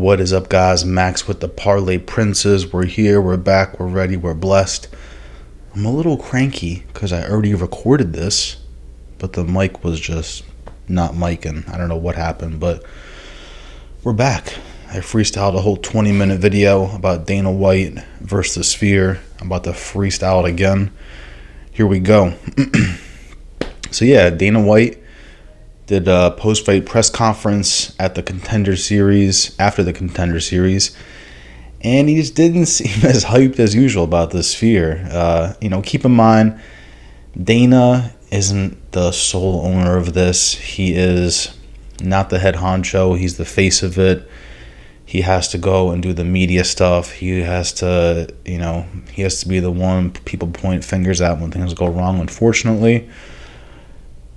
What is up, guys? Max with the Parlay Princes. We're here, we're back, we're ready, we're blessed. I'm a little cranky because I already recorded this, but the mic was just not micing. I don't know what happened, but we're back. I freestyled a whole 20-minute video about Dana White versus the Sphere. I'm about to freestyle it again. Here we go. So yeah, Dana White did a post-fight press conference at the Contender Series, after the Contender Series, and he just didn't seem as hyped as usual about the Sphere. Keep in mind, Dana isn't the sole owner of this. He is not the head honcho. He's the face of it. He has to go and do the media stuff. He has to be the one people point fingers at when things go wrong, unfortunately.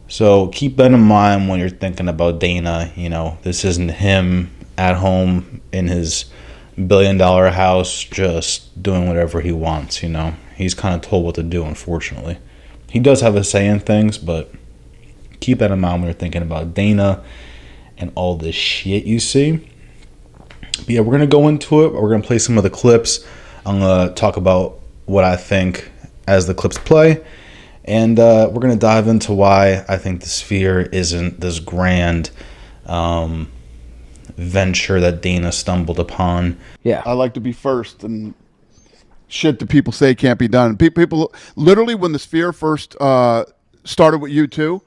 So keep that in mind when you're thinking about Dana. This isn't him at home in his billion-dollar house just doing whatever he wants. He's kind of told what to do, unfortunately. He does have a say in things, but keep that in mind when you're thinking about Dana and all this shit you see. But yeah, we're going to go into it. We're going to play some of the clips. I'm going to talk about what I think as the clips play. And we're going to dive into why I think the Sphere isn't this grand venture that Dana stumbled upon. Yeah, I like to be first, and shit that people say can't be done. People literally, when the Sphere first started with you two,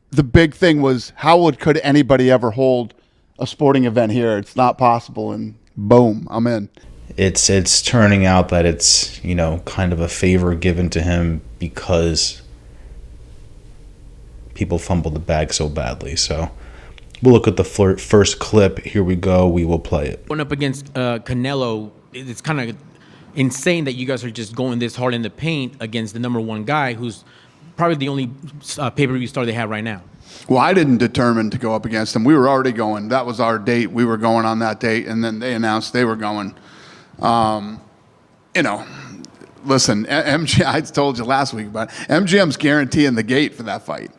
the big thing was could anybody ever hold a sporting event here? It's not possible, and boom, I'm in. It's turning out that it's kind of a favor given to him because people fumbled the bag so badly. So we'll look at the first clip. Here we go. We will play it. Going up against Canelo, it's kind of insane that you guys are just going this hard in the paint against the number one guy who's probably the only pay-per-view star they have right now. Well, I didn't determine to go up against him. We were already going. That was our date. We were going on that date, and then they announced they were going. Listen, MG, I told you last week, but MGM's guaranteeing the gate for that fight.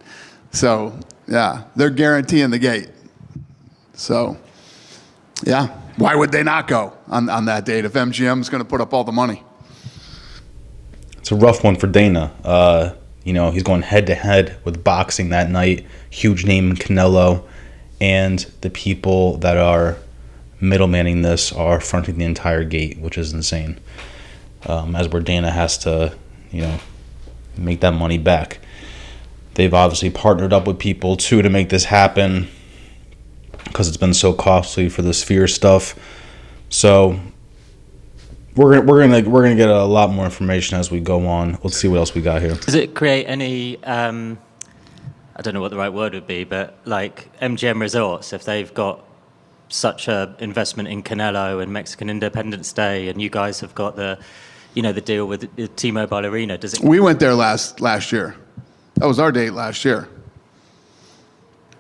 So, yeah, they're guaranteeing the gate. So, yeah, why would they not go on that date if MGM's going to put up all the money? It's a rough one for Dana. He's going head-to-head with boxing that night. Huge name in Canelo. And the people that are middlemaning this are fronting the entire gate, which is insane. As where Dana has to, make that money back. They've obviously partnered up with people, too, to make this happen because it's been so costly for the Sphere stuff. So we're gonna get a lot more information as we go on. Let's see what else we got here. Does it create any, I don't know what the right word would be, but like MGM Resorts, if they've got such a investment in Canelo and Mexican Independence Day, and you guys have got the deal with the T-Mobile Arena, does it? We went there last year. That was our date last year.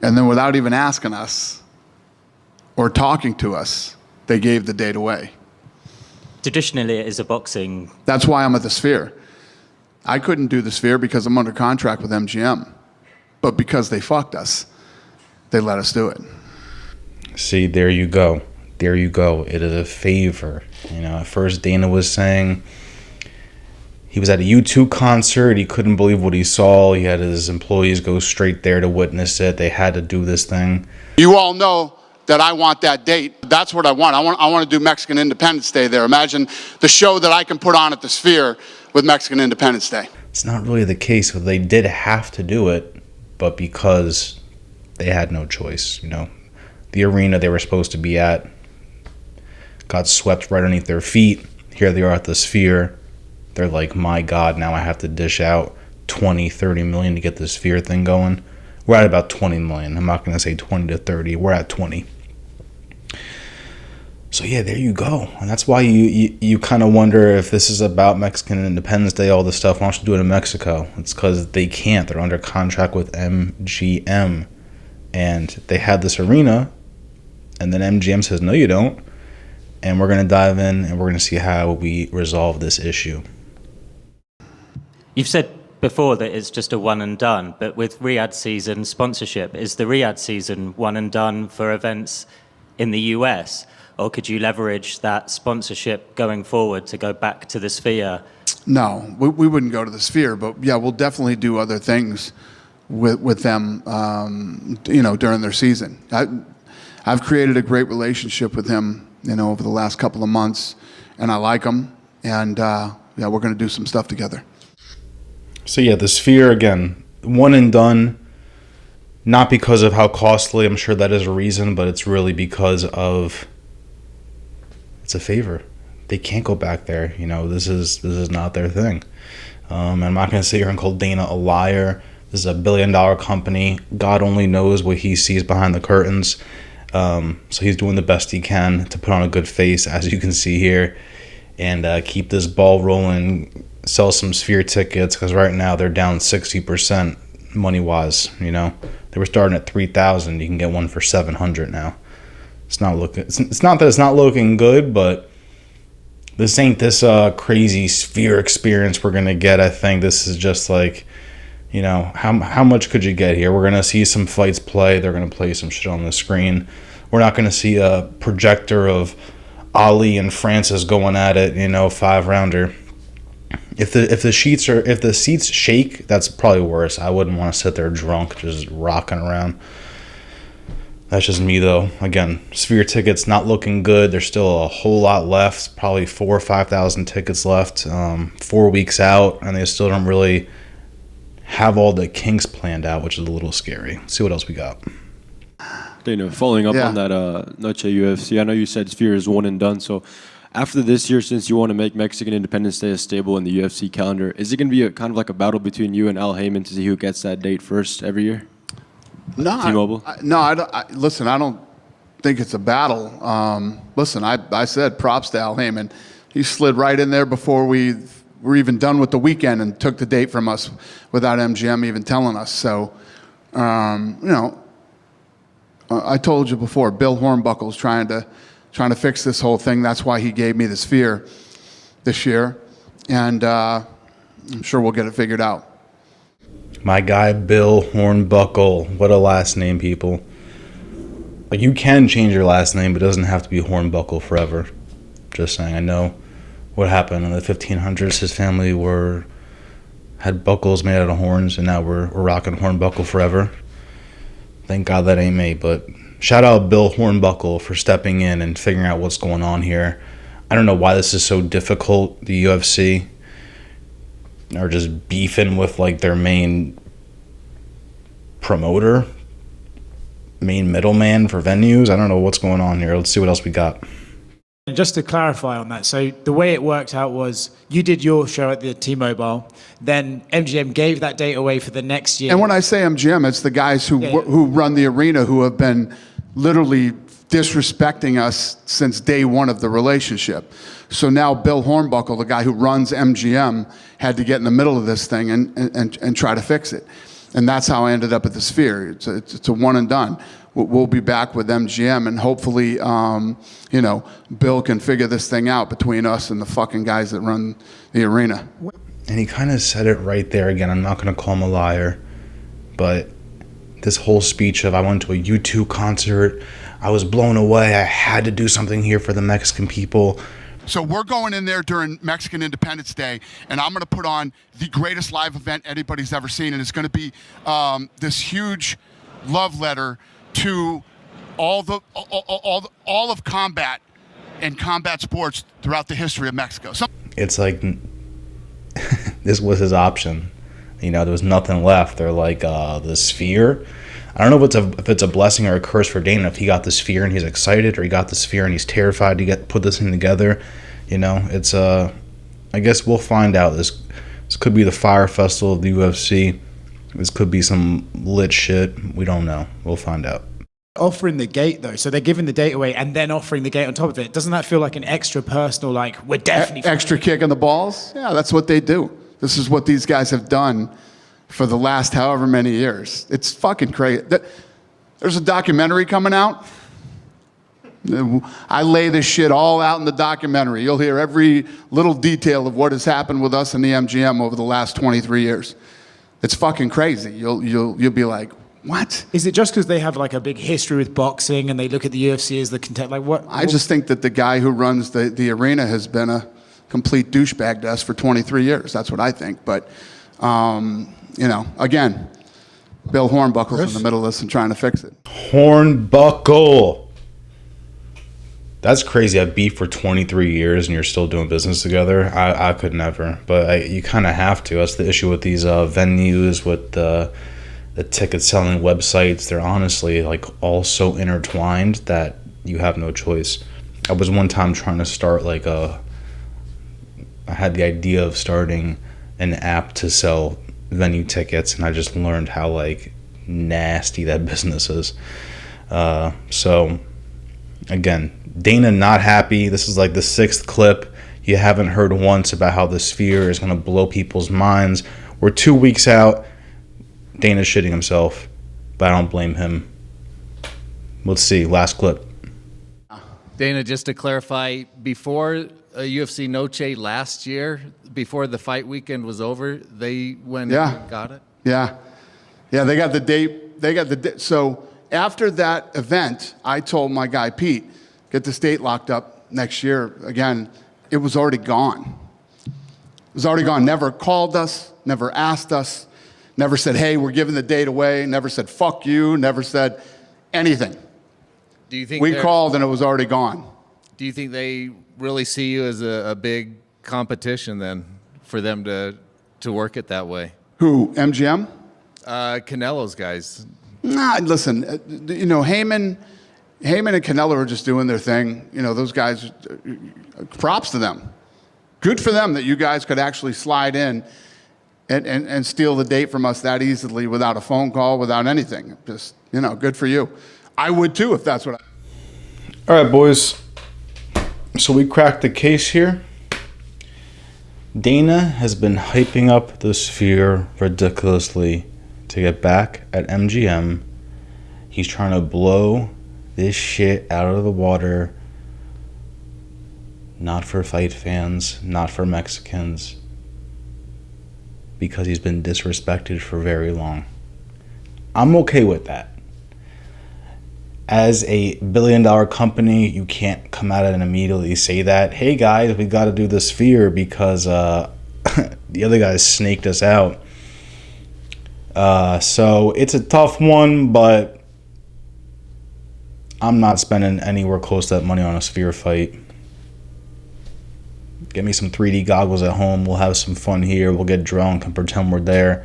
And then without even asking us or talking to us, they gave the date away. Traditionally, it is a boxing. That's why I'm at the Sphere. I couldn't do the Sphere because I'm under contract with MGM. But because they fucked us, they let us do it. See, there you go. There you go. It is a favor. At first Dana was saying he was at a U2 concert. He couldn't believe what he saw. He had his employees go straight there to witness it. They had to do this thing. You all know that I want that date. That's what I want. I want to do Mexican Independence Day there. Imagine the show that I can put on at the Sphere with Mexican Independence Day. It's not really the case. They did have to do it, but because they had no choice, The arena they were supposed to be at got swept right underneath their feet. Here they are at the Sphere. They're like, my God, now I have to dish out 20, 30 million to get the Sphere thing going. We're at about 20 million. I'm not going to say 20 to 30. We're at 20. So yeah, there you go. And that's why you kind of wonder if this is about Mexican Independence Day, all this stuff. Why don't you do it in Mexico? It's because they can't. They're under contract with MGM. And they had this arena, and then MGM says, no, you don't. And we're going to dive in, and we're going to see how we resolve this issue. You've said before that it's just a one and done, but with Riyadh season sponsorship, is the Riyadh season one and done for events in the US? Or could you leverage that sponsorship going forward to go back to the Sphere? No, we wouldn't go to the Sphere, but yeah, we'll definitely do other things with them, during their season. I've created a great relationship with him, over the last couple of months, and I like him, and we're going to do some stuff together. So yeah, the Sphere, again, one and done, not because of how costly, I'm sure that is a reason, but it's really because of, it's a favor. They can't go back there. This is not their thing. I'm not going to sit here and call Dana a liar. This is a $1 billion company. God only knows what he sees behind the curtains. So he's doing the best he can to put on a good face, as you can see here, and keep this ball rolling, sell some Sphere tickets, because right now they're down 60% money-wise. They were starting at $3,000. You can get one for $700 now. It's not that it's not looking good, but this ain't this crazy Sphere experience we're gonna get. I think this is just like, how much could you get here? We're gonna see some fights play. They're gonna play some shit on the screen. We're not gonna see a projector of Ali and Francis going at it. 5-rounder. If the seats shake, that's probably worse. I wouldn't want to sit there drunk, just rocking around. That's just me, though. Again, Sphere tickets not looking good. There's still a whole lot left, probably 4,000 or 5,000 tickets left, 4 weeks out, and they still don't really have all the kinks planned out, which is a little scary. Let's see what else we got. Dana, following up on that Noche UFC, I know you said Sphere is one and done, so after this year, since you want to make Mexican Independence Day a staple in the UFC calendar, is it going to be kind of like a battle between you and Al Heyman to see who gets that date first every year? No, T-Mobile? Listen, I don't think it's a battle. Listen, I said props to Al Heyman. He slid right in there before we were even done with the weekend and took the date from us without MGM even telling us. So, I told you before, Bill Hornbuckle's trying to fix this whole thing. That's why he gave me the Sphere this year, and I'm sure we'll get it figured out. My guy, Bill Hornbuckle. What a last name, people. Like, you can change your last name, but it doesn't have to be Hornbuckle forever. Just saying. I know what happened in the 1500s. His family had buckles made out of horns, and now we're rocking Hornbuckle forever. Thank God that ain't me, but shout out Bill Hornbuckle for stepping in and figuring out what's going on here. I don't know why this is so difficult, the UFC, or just beefing with like their main promoter, main middleman for venues. I don't know what's going on here. Let's see what else we got. And just to clarify on that, so the way it worked out was you did your show at the T-Mobile, then MGM gave that date away for the next year. And when I say MGM, it's the guys who run the arena who have been literally disrespecting us since day one of the relationship. So now Bill Hornbuckle, the guy who runs MGM, had to get in the middle of this thing and try to fix it. And that's how I ended up at the Sphere. It's a one and done. We'll be back with MGM, and hopefully, Bill can figure this thing out between us and the fucking guys that run the arena. And he kind of said it right there again. I'm not going to call him a liar, but this whole speech of I went to a U2 concert, I was blown away, I had to do something here for the Mexican people. So we're going in there during Mexican Independence Day, and I'm going to put on the greatest live event anybody's ever seen, and it's going to be this huge love letter to all of combat and combat sports throughout the history of Mexico. It's like this was his option. There was nothing left. They're like the Sphere. I don't know if it's a blessing or a curse for Dana if he got the Sphere and he's excited, or he got the Sphere and he's terrified to put this thing together. It's I guess we'll find out. This could be the Fyre Festival of the UFC. This could be some lit shit. We don't know. We'll find out. Offering the gate, though, so they're giving the date away and then offering the gate on top of it. Doesn't that feel like an extra personal, like, we're definitely... Extra kick in the balls? Yeah, that's what they do. This is what these guys have done for the last however many years. It's fucking crazy. There's a documentary coming out. I lay this shit all out in the documentary. You'll hear every little detail of what has happened with us in the MGM over the last 23 years. It's fucking crazy. You'll be like, What? Is it just because they have like a big history with boxing and they look at the UFC as the content? Like what? I just think that the guy who runs the arena has been a complete douchebag to us for 23 years. That's what I think. But, you know, again, Bill Hornbuckle's in the middle of this and trying to fix it. Hornbuckle. That's crazy. I beef for 23 years and you're still doing business together. I could never, but you kind of have to. That's the issue with these venues, with the ticket selling websites. They're honestly like all so intertwined that you have no choice. I was one time trying to start I had the idea of starting an app to sell venue tickets, and I just learned how like nasty that business is. So again, Dana not happy. This is like the 6th clip. You haven't heard once about how the Sphere is going to blow people's minds. We're 2 weeks out. Dana's shitting himself, but I don't blame him. Let's see. Last clip. Dana, just to clarify, before UFC Noche last year, before the fight weekend was over, they went and got it? Yeah. Yeah, they got the date. So after that event, I told my guy, Pete, get this date locked up next year. Again, it was already gone. It was already gone. Never called us, never asked us, never said, hey, we're giving the date away, never said, fuck you, never said anything. Do you think we called and it was already gone. Do you think they really see you as a big competition then for them to work it that way? Who, MGM? Canelo's guys. Nah, listen, you know, Heyman and Canelo are just doing their thing. You know, those guys, props to them. Good for them that you guys could actually slide in and steal the date from us that easily without a phone call, without anything. Just, you know, good for you. I would too if that's what I... All right, boys. So we cracked the case here. Dana has been hyping up the Sphere ridiculously to get back at MGM. He's trying to blow this shit out of the water. Not for fight fans, not for Mexicans, because he's been disrespected for very long. I'm okay with that. As a billion-dollar company, you can't come out and immediately say that, hey guys, we got to do the Sphere because the other guys snaked us out. So it's a tough one, but I'm not spending anywhere close to that money on a Sphere fight. Get me some 3D goggles at home. We'll have some fun here. We'll get drunk and pretend we're there.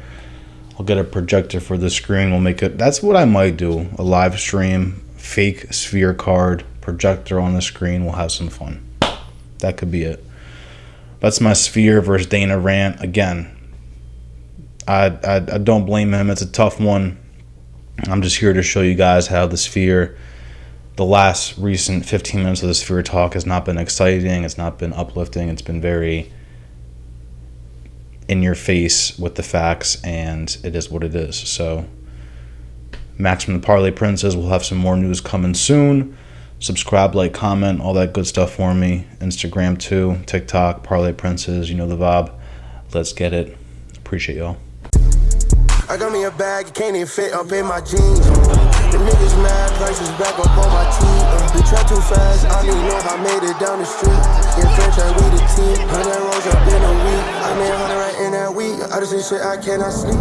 I'll get a projector for the screen. We'll make it. That's what I might do. A live stream, fake Sphere card, projector on the screen. We'll have some fun. That could be it. That's my Sphere versus Dana rant. Again, I don't blame him. It's a tough one. I'm just here to show you guys how the Sphere, the last recent 15 minutes of the Sphere talk has not been exciting. It's not been uplifting. It's been very in your face with the facts, and it is what it is. So Max from the Parlay Princes will have some more news coming soon. Subscribe, like, comment, all that good stuff for me. Instagram too, TikTok, Parlay Princes, you know the vibe. Let's get it. Appreciate y'all. I got me a bag, it can't even fit up in my jeans. The niggas mad, prices back up on my teeth. We try too fast, I don't even know if I made it down the street. Yeah, franchise, we the team. 100 rolls up in a week. I made 100 right in that week. I just say shit, I cannot sleep.